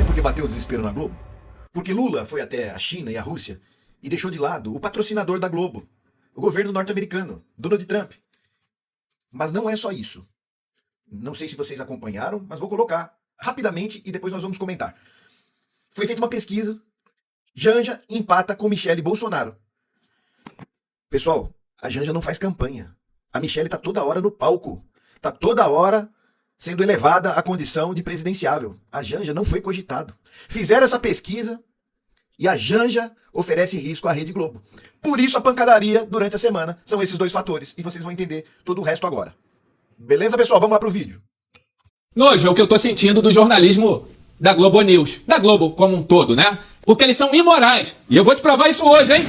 por que bateu o desespero na Globo? Porque Lula foi até a China e a Rússia e deixou de lado o patrocinador da Globo, o governo norte-americano, Donald Trump. Mas não é só isso. Não sei se vocês acompanharam, mas vou colocar rapidamente e depois nós vamos comentar. Foi feita uma pesquisa. Janja empata com Michele Bolsonaro. Pessoal, a Janja não faz campanha. A Michele está toda hora no palco. Está toda hora sendo elevada à condição de presidenciável. A Janja não foi cogitado. Fizeram essa pesquisa e a Janja oferece risco à Rede Globo. Por isso a pancadaria durante a semana são esses dois fatores. E vocês vão entender todo o resto agora. Beleza, pessoal? Vamos lá pro vídeo. Nojo é o que eu tô sentindo do jornalismo da Globo News. Da Globo como um todo, né? Porque eles são imorais. E eu vou te provar isso hoje, hein?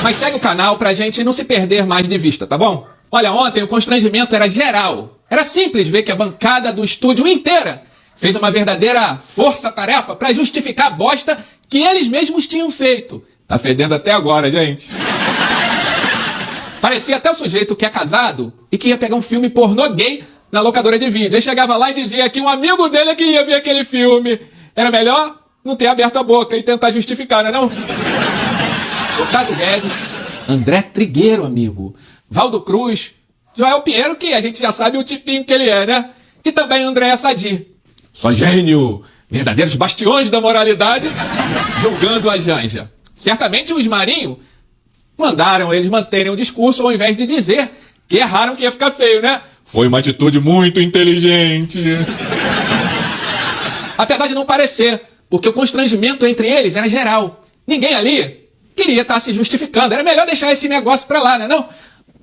Mas segue o canal pra gente não se perder mais de vista, tá bom? Olha, ontem o constrangimento era geral. Era simples ver que a bancada do estúdio inteira fez uma verdadeira força-tarefa pra justificar a bosta que eles mesmos tinham feito. Tá fedendo até agora, gente. Parecia até o sujeito que é casado e que ia pegar um filme pornô gay na locadora de vídeo. Aí chegava lá e dizia que um amigo dele é que ia ver aquele filme. Era melhor não ter aberto a boca e tentar justificar, não é não? Otávio Guedes, André Trigueiro, amigo, Valdo Cruz, Joel Pinheiro, que a gente já sabe o tipinho que ele é, né? E também Andréa Sadi. Só gênio, verdadeiros bastiões da moralidade, julgando a Janja. Certamente os Marinho mandaram eles manterem o discurso ao invés de dizer que erraram que ia ficar feio, né? Foi uma atitude muito inteligente. Apesar de não parecer, porque o constrangimento entre eles era geral. Ninguém ali queria estar se justificando. Era melhor deixar esse negócio pra lá, né não?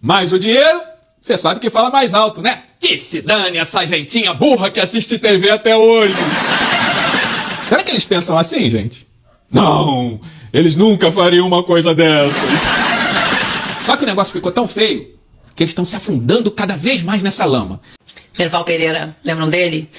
Mas o dinheiro, você sabe que fala mais alto, né? Que se dane essa gentinha burra que assiste TV até hoje. Será que eles pensam assim, gente? Não, eles nunca fariam uma coisa dessa. Só que o negócio ficou tão feio que eles estão se afundando cada vez mais nessa lama. Merval Pereira, lembram dele?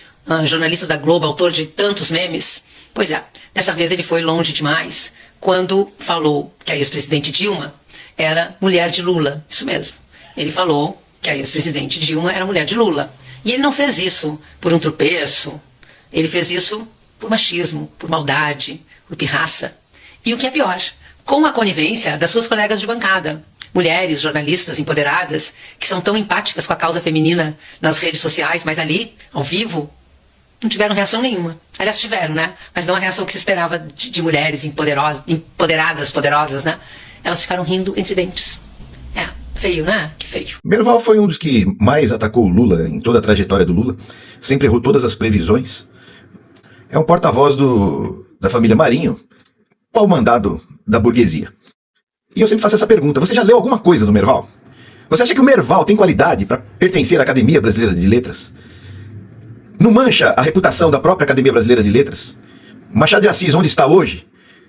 Jornalista da Globo, autor de tantos memes. Pois é, dessa vez ele foi longe demais quando falou que a ex-presidente Dilma era mulher de Lula. Isso mesmo. Ele falou que a ex-presidente Dilma era mulher de Lula. E ele não fez isso por um tropeço. Ele fez isso por machismo, por maldade, por pirraça. E o que é pior, com a conivência das suas colegas de bancada. Mulheres, jornalistas empoderadas, que são tão empáticas com a causa feminina nas redes sociais, mas ali, ao vivo, não tiveram reação nenhuma. Aliás, tiveram, né? Mas não a reação que se esperava de mulheres empoderadas, poderosas, né? Elas ficaram rindo entre dentes. É, feio, né? Que feio. Merval foi um dos que mais atacou o Lula em toda a trajetória do Lula. Sempre errou todas as previsões. É um porta-voz da família Marinho, pau mandado da burguesia. E eu sempre faço essa pergunta, você já leu alguma coisa do Merval? Você acha que o Merval tem qualidade para pertencer à Academia Brasileira de Letras? Não mancha a reputação da própria Academia Brasileira de Letras? Machado de Assis, onde está hoje,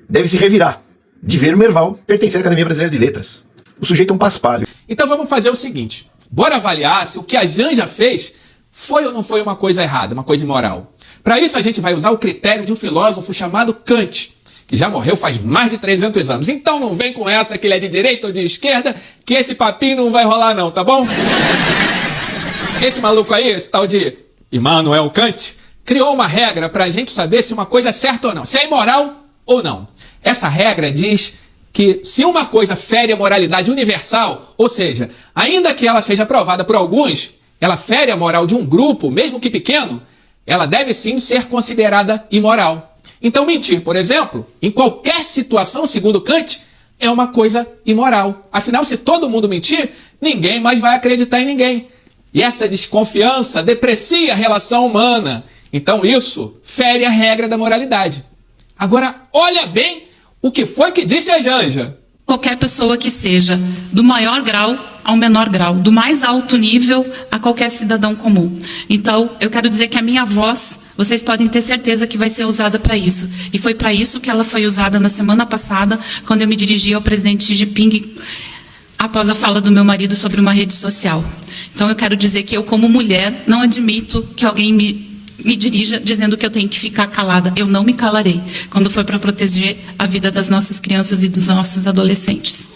deve se revirar de ver o Merval pertencer à Academia Brasileira de Letras. O sujeito é um paspalho. Então vamos fazer o seguinte, bora avaliar se o que a Janja fez foi ou não foi uma coisa errada, uma coisa imoral. Para isso a gente vai usar o critério de um filósofo chamado Kant, que já morreu faz mais de 300 anos. Então não vem com essa que ele é de direita ou de esquerda, que esse papinho não vai rolar não, tá bom? Esse maluco aí, esse tal de Immanuel Kant, criou uma regra pra gente saber se uma coisa é certa ou não, se é imoral ou não. Essa regra diz que se uma coisa fere a moralidade universal, ou seja, ainda que ela seja aprovada por alguns, ela fere a moral de um grupo, mesmo que pequeno, ela deve sim ser considerada imoral. Então mentir, por exemplo, em qualquer situação, segundo Kant, é uma coisa imoral. Afinal, se todo mundo mentir, ninguém mais vai acreditar em ninguém. E essa desconfiança deprecia a relação humana. Então isso fere a regra da moralidade. Agora, olha bem o que foi que disse a Janja. Qualquer pessoa que seja do maior grau ao menor grau, do mais alto nível a qualquer cidadão comum. Então, eu quero dizer que a minha voz, vocês podem ter certeza que vai ser usada para isso. E foi para isso que ela foi usada na semana passada, quando eu me dirigi ao presidente Xi Jinping, após a fala do meu marido sobre uma rede social. Então, eu quero dizer que eu, como mulher, não admito que alguém me dirija dizendo que eu tenho que ficar calada. Eu não me calarei, quando for para proteger a vida das nossas crianças e dos nossos adolescentes.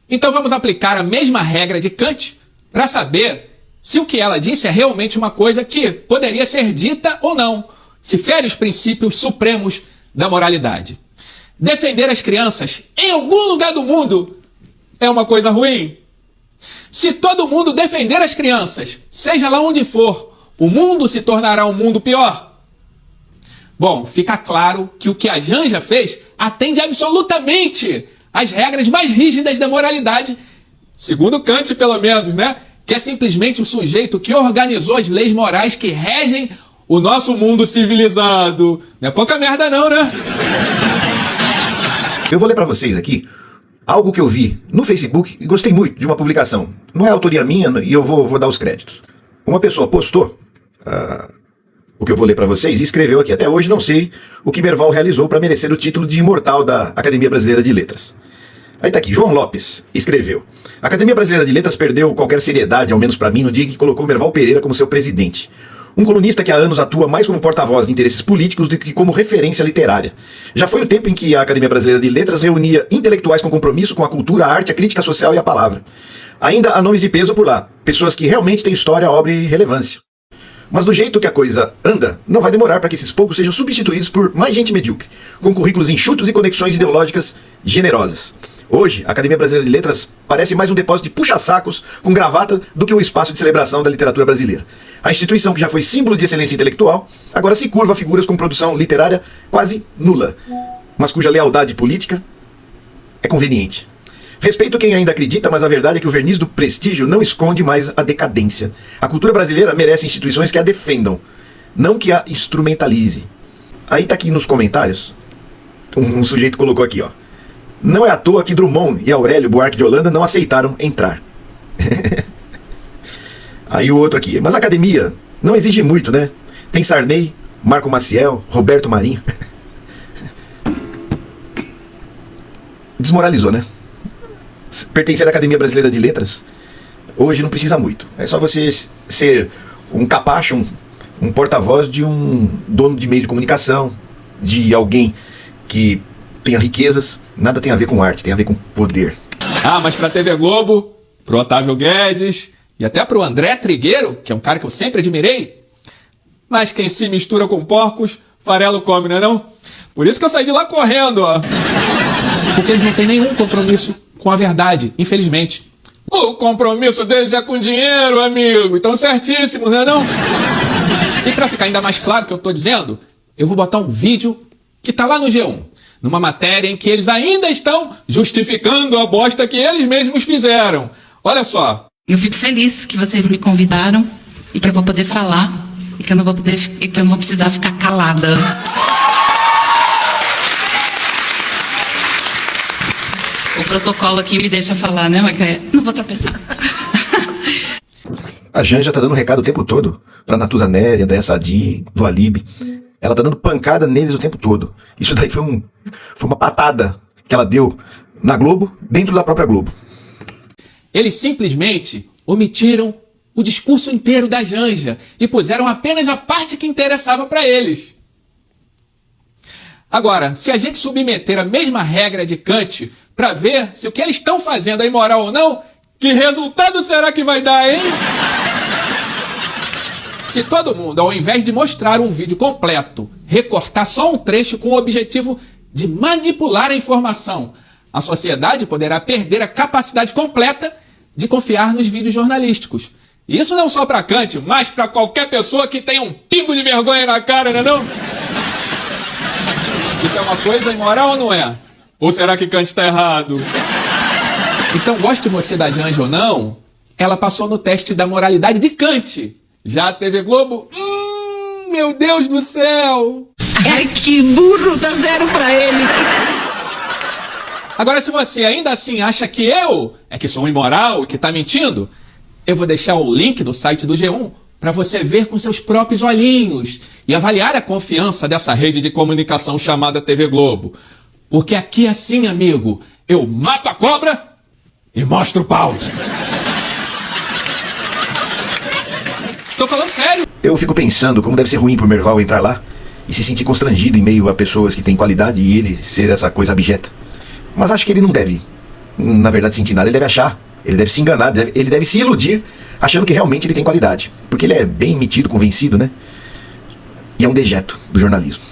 Então vamos aplicar a mesma regra de Kant para saber se o que ela disse é realmente uma coisa que poderia ser dita ou não, se fere os princípios supremos da moralidade. Defender as crianças em algum lugar do mundo é uma coisa ruim? Se todo mundo defender as crianças, seja lá onde for, o mundo se tornará um mundo pior? Bom, fica claro que o que a Janja fez atende absolutamente às regras mais rígidas da moralidade, segundo Kant, pelo menos, né? Que é simplesmente o sujeito que organizou as leis morais que regem o nosso mundo civilizado. Não é pouca merda não, né? Eu vou ler pra vocês aqui algo que eu vi no Facebook e gostei muito de uma publicação. Não é autoria minha e eu vou dar os créditos. Uma pessoa postou o que eu vou ler pra vocês e escreveu aqui: até hoje não sei o que Merval realizou para merecer o título de imortal da Academia Brasileira de Letras. Aí tá aqui, João Lopes escreveu: a Academia Brasileira de Letras perdeu qualquer seriedade, ao menos pra mim, no dia que colocou Merval Pereira como seu presidente. Um colunista que há anos atua mais como porta-voz de interesses políticos do que como referência literária. Já foi o tempo em que a Academia Brasileira de Letras reunia intelectuais com compromisso com a cultura, a arte, a crítica social e a palavra. Ainda há nomes de peso por lá, pessoas que realmente têm história, obra e relevância. Mas do jeito que a coisa anda, não vai demorar para que esses poucos sejam substituídos por mais gente medíocre, com currículos enxutos e conexões ideológicas generosas. Hoje, a Academia Brasileira de Letras parece mais um depósito de puxa-sacos com gravata do que um espaço de celebração da literatura brasileira. A instituição, que já foi símbolo de excelência intelectual, agora se curva a figuras com produção literária quase nula, mas cuja lealdade política é conveniente. Respeito quem ainda acredita, mas a verdade é que o verniz do prestígio não esconde mais a decadência. A cultura brasileira merece instituições que a defendam, não que a instrumentalize. Aí tá aqui nos comentários, um sujeito colocou aqui, ó: não é à toa que Drummond e Aurélio Buarque de Holanda não aceitaram entrar. Aí o outro aqui: mas a academia não exige muito, né? Tem Sarney, Marco Maciel, Roberto Marinho. Desmoralizou, né? Pertencer à Academia Brasileira de Letras hoje não precisa muito. É só você ser um capacho, um porta-voz de um dono de meio de comunicação, de alguém que tenha riquezas. Nada tem a ver com arte, tem a ver com poder. Ah, mas pra TV Globo, pro Otávio Guedes e até pro André Trigueiro, que é um cara que eu sempre admirei, mas quem se mistura com porcos, farelo come, não é não? Por isso que eu saí de lá correndo, ó. Porque eles não têm nenhum compromisso com a verdade, infelizmente. O compromisso deles é com dinheiro, amigo. Então certíssimo, não é não? E pra ficar ainda mais claro o que eu tô dizendo, eu vou botar um vídeo que tá lá no G1, numa matéria em que eles ainda estão justificando a bosta que eles mesmos fizeram. Olha só. Eu fico feliz que vocês me convidaram e que eu vou poder falar e que eu não vou precisar ficar calada. O protocolo aqui me deixa falar, né, Macaé? Não vou tropeçar. A Janja tá dando recado o tempo todo pra Natuza Neri, Andréa Sadi, do Alib. Ela tá dando pancada neles o tempo todo. Isso daí foi uma patada que ela deu na Globo, dentro da própria Globo. Eles simplesmente omitiram o discurso inteiro da Janja e puseram apenas a parte que interessava para eles. Agora, se a gente submeter a mesma regra de Kant para ver se o que eles estão fazendo é imoral ou não, que resultado será que vai dar, hein? Se todo mundo, ao invés de mostrar um vídeo completo, recortar só um trecho com o objetivo de manipular a informação, a sociedade poderá perder a capacidade completa de confiar nos vídeos jornalísticos. Isso não só para Kant, mas para qualquer pessoa que tenha um pingo de vergonha na cara, não é não? Isso é uma coisa imoral ou não é? Ou será que Kant está errado? Então, goste você da Janja ou não, ela passou no teste da moralidade de Kant. Já a TV Globo, meu Deus do céu! Ai, que burro, dá 0 pra ele. Agora, se você ainda assim acha que eu é que sou um imoral e que tá mentindo, eu vou deixar o link do site do G1 para você ver com seus próprios olhinhos e avaliar a confiança dessa rede de comunicação chamada TV Globo. Porque aqui assim, amigo, eu mato a cobra e mostro o pau. Tô falando sério. Eu fico pensando como deve ser ruim pro Merval entrar lá e se sentir constrangido em meio a pessoas que têm qualidade e ele ser essa coisa abjeta. Mas acho que ele não deve, na verdade, sentir nada. Ele deve achar, ele deve se enganar, ele deve se iludir achando que realmente ele tem qualidade, porque ele é bem metido, convencido, né? E é um dejeto do jornalismo.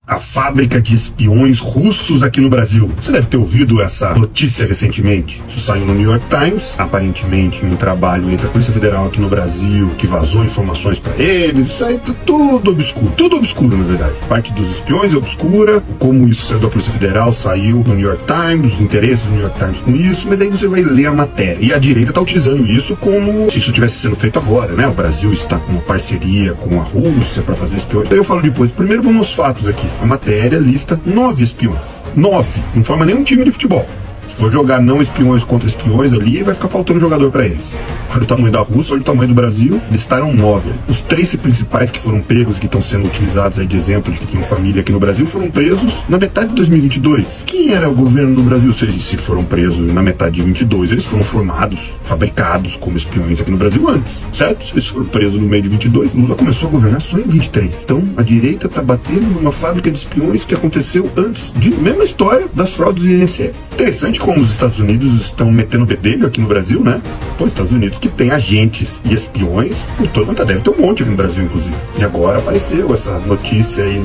A fábrica de espiões russos aqui no Brasil. Você deve ter ouvido essa notícia recentemente. Isso saiu no New York Times, aparentemente um trabalho entre a Polícia Federal aqui no Brasil, que vazou informações para eles. Isso aí tá tudo obscuro na verdade. Parte dos espiões é obscura, como isso saiu da Polícia Federal, saiu no New York Times, os interesses do New York Times com isso, mas aí você vai ler a matéria. E a direita tá utilizando isso como se isso estivesse sendo feito agora, né? O Brasil está com uma parceria com a Rússia para fazer espiões. Daí eu falo depois. Primeiro vamos aos fatos aqui. A matéria lista 9 espiões. 9. Não forma nenhum time de futebol. Se for jogar não espiões contra espiões ali, vai ficar faltando jogador para eles. Olha o tamanho da Rússia, olha o tamanho do Brasil. Listaram 9. Os 3 principais que foram pegos e que estão sendo utilizados aí de exemplo de que tinham família aqui no Brasil foram presos na metade de 2022. Quem era o governo do Brasil? Se foram presos na metade de 22, eles foram formados, fabricados como espiões aqui no Brasil antes, certo? Eles foram presos no meio de 22. Lula começou a governar só em 23. Então a direita tá batendo numa fábrica de espiões que aconteceu antes de mesma história das fraudes do INSS. Interessante como os Estados Unidos estão metendo bedelho aqui no Brasil, né? Pô, Estados Unidos que tem agentes e espiões por todo mundo, deve ter um monte aqui no Brasil, inclusive. E agora apareceu essa notícia aí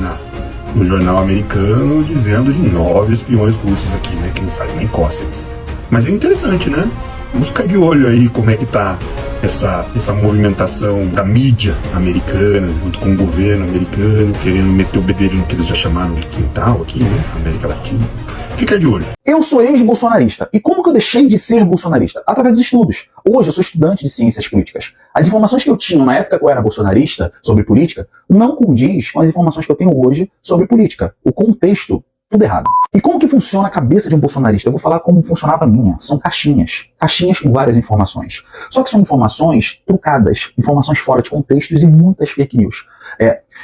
no jornal americano dizendo de 9 espiões russos aqui, né? Que não faz nem cócegas. Mas é interessante, né? Vamos ficar de olho aí como é que tá essa movimentação da mídia americana, junto com o governo americano, querendo meter o bedelho no que eles já chamaram de quintal aqui, né? América Latina. Fica de olho. Eu sou ex-bolsonarista. E como que eu deixei de ser bolsonarista? Através dos estudos. Hoje eu sou estudante de ciências políticas. As informações que eu tinha na época que eu era bolsonarista sobre política não condiz com as informações que eu tenho hoje sobre política. O contexto, tudo errado. E como que funciona a cabeça de um bolsonarista? Eu vou falar como funcionava a minha. São caixinhas. Caixinhas com várias informações. Só que são informações trucadas, informações fora de contextos e muitas fake news.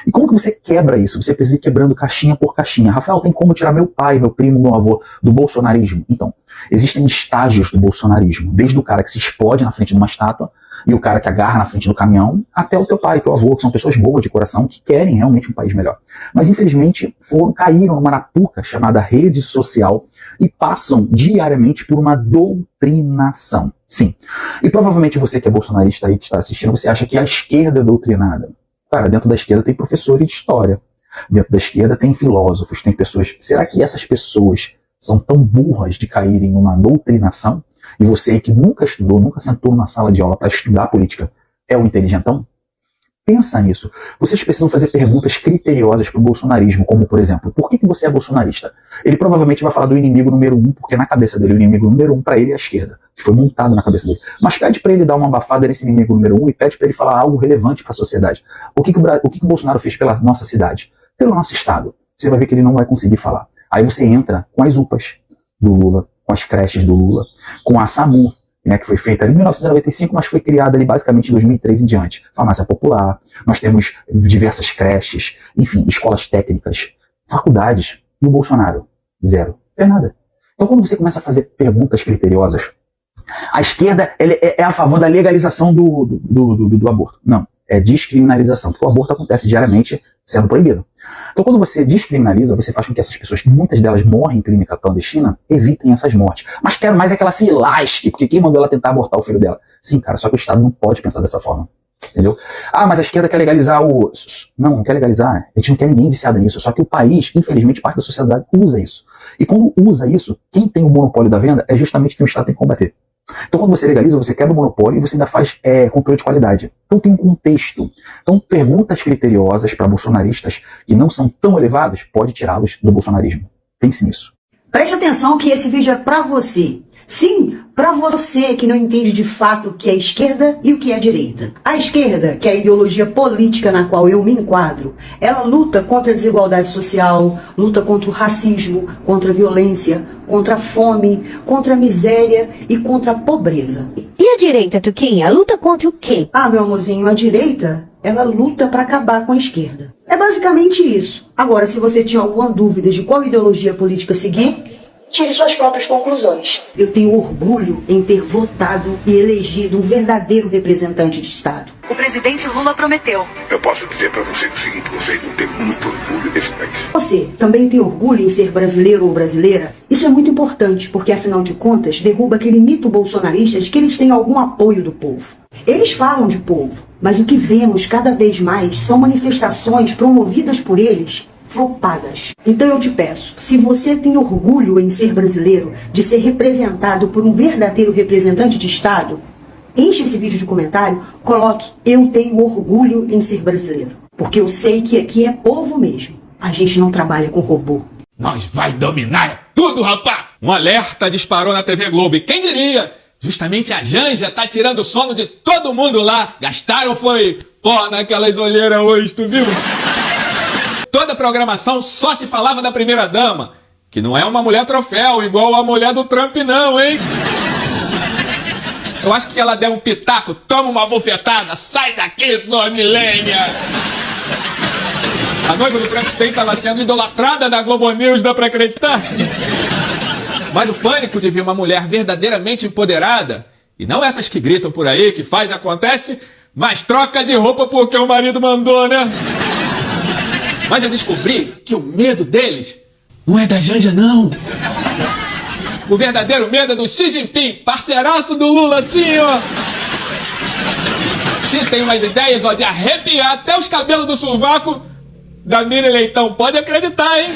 E como que você quebra isso? Você precisa ir quebrando caixinha por caixinha. Rafael, tem como tirar meu pai, meu primo, meu avô do bolsonarismo? Então, existem estágios do bolsonarismo. Desde o cara que se explode na frente de uma estátua e o cara que agarra na frente do caminhão, até o teu pai, teu avô, que são pessoas boas de coração, que querem realmente um país melhor. Mas, infelizmente, caíram numa arapuca chamada rede social e passam diariamente por uma doutrinação. Sim. E provavelmente você que é bolsonarista aí, que está assistindo, você acha que a esquerda é doutrinada. Cara, dentro da esquerda tem professores de história. Dentro da esquerda tem filósofos, tem pessoas... Será que essas pessoas são tão burras de caírem numa doutrinação? E você que nunca estudou, nunca sentou numa sala de aula para estudar política, é o inteligentão? Pensa nisso. Vocês precisam fazer perguntas criteriosas para o bolsonarismo, como, por exemplo, por que você é bolsonarista? Ele provavelmente vai falar do inimigo número 1, porque na cabeça dele o inimigo número 1 para ele é a esquerda, que foi montado na cabeça dele. Mas pede para ele dar uma abafada nesse inimigo número 1 e pede para ele falar algo relevante para a sociedade. O que o Bolsonaro fez pela nossa cidade? Pelo nosso estado? Você vai ver que ele não vai conseguir falar. Aí você entra com as UPAs do Lula, com as creches do Lula, com a SAMU, né, que foi feita em 1995, mas foi criada ali basicamente em 2003 em diante. Farmácia popular, nós temos diversas creches, enfim, escolas técnicas, faculdades. E o Bolsonaro? Zero. Não fez nada. Então quando você começa a fazer perguntas criteriosas, a esquerda é a favor da legalização do aborto. Não, é descriminalização, porque o aborto acontece diariamente sendo proibido. Então quando você descriminaliza, você faz com que essas pessoas, que muitas delas morrem em clínica clandestina, evitem essas mortes. Mas quero mais é que ela se lasque, porque quem mandou ela tentar abortar o filho dela? Sim, cara, só que o Estado não pode pensar dessa forma. Entendeu? Ah, mas a esquerda quer legalizar o... Não quer legalizar. A gente não quer ninguém viciado nisso. Só que o país, infelizmente, parte da sociedade usa isso. E quando usa isso, quem tem o monopólio da venda é justamente quem o Estado tem que combater. Então quando você legaliza, você quebra o monopólio e você ainda faz controle de qualidade. Então tem um contexto. Então perguntas criteriosas para bolsonaristas que não são tão elevadas pode tirá-los do bolsonarismo. Pense nisso. Preste atenção que esse vídeo é para você. Sim, para você que não entende de fato o que é esquerda e o que é direita. A esquerda, que é a ideologia política na qual eu me enquadro, ela luta contra a desigualdade social, luta contra o racismo, contra a violência, contra a fome, contra a miséria e contra a pobreza. E a direita, Tuquinha, luta contra o quê? Ah, meu amorzinho, a direita, ela luta para acabar com a esquerda. É basicamente isso. Agora, se você tinha alguma dúvida de qual ideologia política seguir, tire suas próprias conclusões. Eu tenho orgulho em ter votado e elegido um verdadeiro representante de Estado. O presidente Lula prometeu. Eu posso dizer para você o seguinte: vocês vão ter muito orgulho desse país. Você também tem orgulho em ser brasileiro ou brasileira? Isso é muito importante, porque afinal de contas, derruba aquele mito bolsonarista de que eles têm algum apoio do povo. Eles falam de povo, mas o que vemos cada vez mais são manifestações promovidas por eles, flopadas. Então eu te peço, se você tem orgulho em ser brasileiro, de ser representado por um verdadeiro representante de Estado, enche esse vídeo de comentário, coloque: eu tenho orgulho em ser brasileiro. Porque eu sei que aqui é povo mesmo. A gente não trabalha com robô. Nós vai dominar tudo, rapá! Um alerta disparou na TV Globo. E quem diria? Justamente a Janja tá tirando o sono de todo mundo lá. Gastaram foi pó naquelas olheiras hoje, tu viu? Toda a programação só se falava da primeira-dama. Que não é uma mulher troféu, igual a mulher do Trump não, hein? Eu acho que ela der um pitaco, toma uma bufetada, sai daqui, sua milênia! A noiva do Frankenstein estava sendo idolatrada na Globo News, dá pra acreditar? Mas o pânico de ver uma mulher verdadeiramente empoderada, e não essas que gritam por aí, que faz, acontece, mas troca de roupa porque o marido mandou, né? Mas eu descobri que o medo deles não é da Janja, não. O verdadeiro medo é do Xi Jinping, parceiraço do Lula, assim, ó. Xi tem umas ideias, ó, de arrepiar até os cabelos do sovaco da Miriam Leitão, pode acreditar, hein?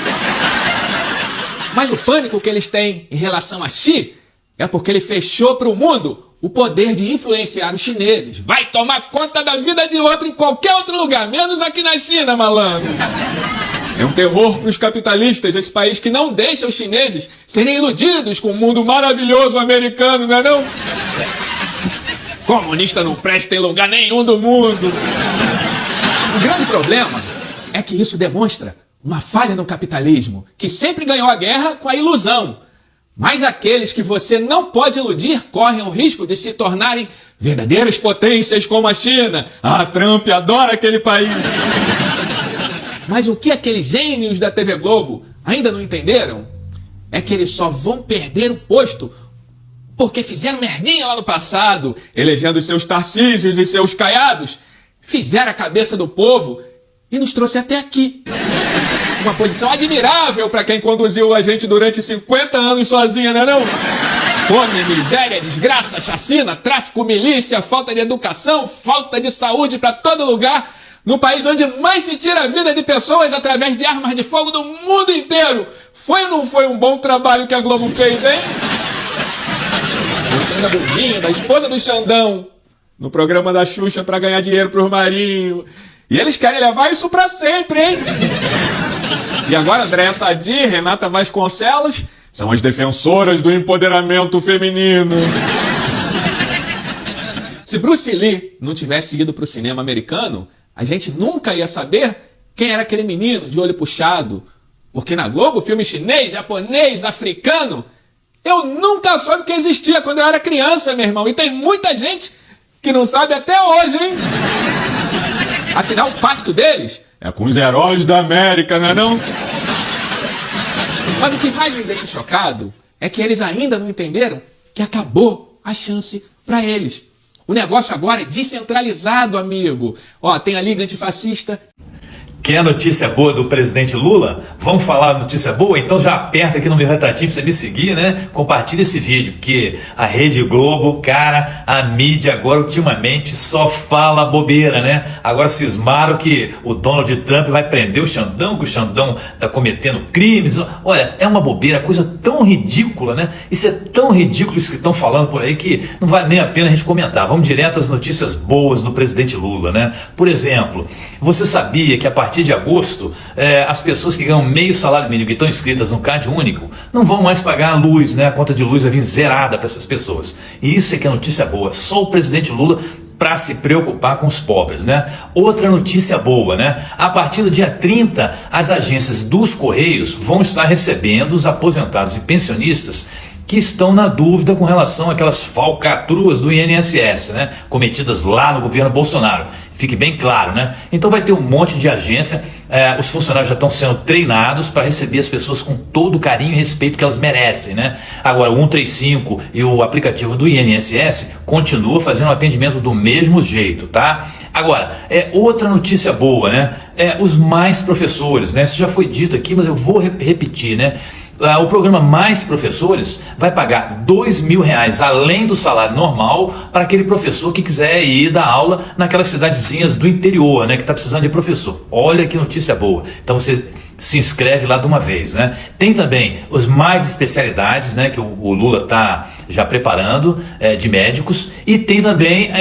Mas o pânico que eles têm em relação a Xi é porque ele fechou para o mundo o poder de influenciar os chineses. Vai tomar conta da vida de outro em qualquer outro lugar, menos aqui na China, malandro. É um terror para os capitalistas, esse país que não deixa os chineses serem iludidos com o mundo maravilhoso americano, não é não? Comunista não presta em lugar nenhum do mundo. O grande problema é que isso demonstra uma falha no capitalismo, que sempre ganhou a guerra com a ilusão. Mas aqueles que você não pode iludir correm o risco de se tornarem verdadeiras potências como a China. Ah, Trump adora aquele país. Mas o que aqueles gênios da TV Globo ainda não entenderam é que eles só vão perder o posto porque fizeram merdinha lá no passado, elegendo seus Tarcísios e seus Caiados, fizeram a cabeça do povo e nos trouxe até aqui. Uma posição admirável para quem conduziu a gente durante 50 anos sozinha, não é não? Fome, miséria, desgraça, chacina, tráfico, milícia, falta de educação, falta de saúde para todo lugar, no país onde mais se tira a vida de pessoas através de armas de fogo do mundo inteiro. Foi ou não foi um bom trabalho que a Globo fez, hein? Mostrando a bundinha da esposa do Xandão no programa da Xuxa para ganhar dinheiro pros marinhos. E eles querem levar isso para sempre, hein? E agora Andréa Sadi e Renata Vasconcelos são as defensoras do empoderamento feminino. Se Bruce Lee não tivesse ido para o cinema americano, a gente nunca ia saber quem era aquele menino de olho puxado. Porque na Globo, filme chinês, japonês, africano, eu nunca soube que existia quando eu era criança, meu irmão. E tem muita gente que não sabe até hoje, hein? Afinal, o pacto deles é com os heróis da América, não é não? Mas o que mais me deixa chocado é que eles ainda não entenderam que acabou a chance para eles. O negócio agora é descentralizado, amigo. Ó, tem a Liga Antifascista. Quer notícia boa do presidente Lula? Vamos falar notícia boa? Então já aperta aqui no meu retratinho pra você me seguir, né? Compartilha esse vídeo, porque a Rede Globo, cara, a mídia agora ultimamente só fala bobeira, né? Agora cismaram que o Donald Trump vai prender o Xandão, que o Xandão tá cometendo crimes. Olha, é uma bobeira, coisa tão ridícula, né? Isso é tão ridículo isso que estão falando por aí que não vale nem a pena a gente comentar. Vamos direto às notícias boas do presidente Lula, né? Por exemplo, você sabia que a partir de agosto, as pessoas que ganham meio salário mínimo e estão inscritas no CAD único não vão mais pagar a luz, né? A conta de luz vai vir zerada para essas pessoas. E isso é que é notícia boa. Só o presidente Lula para se preocupar com os pobres, né? Outra notícia boa, né? A partir do dia 30, as agências dos Correios vão estar recebendo os aposentados e pensionistas que estão na dúvida com relação àquelas falcatruas do INSS, né? Cometidas lá no governo Bolsonaro. Fique bem claro, né? Então vai ter um monte de agência, os funcionários já estão sendo treinados para receber as pessoas com todo o carinho e respeito que elas merecem, né? Agora, o 135 e o aplicativo do INSS continua fazendo o atendimento do mesmo jeito, tá? Agora, outra notícia boa, né? Os Mais Professores, né? Isso já foi dito aqui, mas eu vou repetir, né? O programa Mais Professores vai pagar R$2.000 além do salário normal para aquele professor que quiser ir dar aula naquelas cidadezinhas do interior, né, que está precisando de professor. Olha que notícia boa. Então você se inscreve lá de uma vez, né? Tem também os mais especialidades, né, que o Lula está já preparando, de médicos, e tem também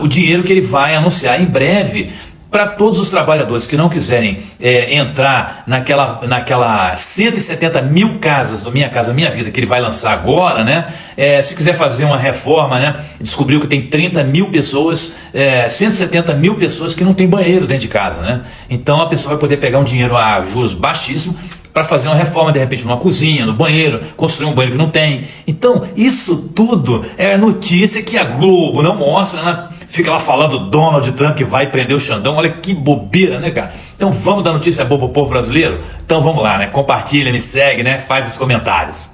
o dinheiro que ele vai anunciar em breve para todos os trabalhadores que não quiserem entrar naquela 170 mil casas do Minha Casa Minha Vida que ele vai lançar agora, né? Se quiser fazer uma reforma, né? Descobriu que tem 30 mil pessoas, 170 mil pessoas que não tem banheiro dentro de casa, né? Então a pessoa vai poder pegar um dinheiro a juros baixíssimo para fazer uma reforma, de repente, numa cozinha, no banheiro, construir um banheiro que não tem. Então, isso tudo é notícia que a Globo não mostra, né? Fica lá falando Donald Trump que vai prender o Xandão. Olha que bobeira, né, cara? Então vamos dar notícia boa pro povo brasileiro? Então vamos lá, né? Compartilha, me segue, né? Faz os comentários.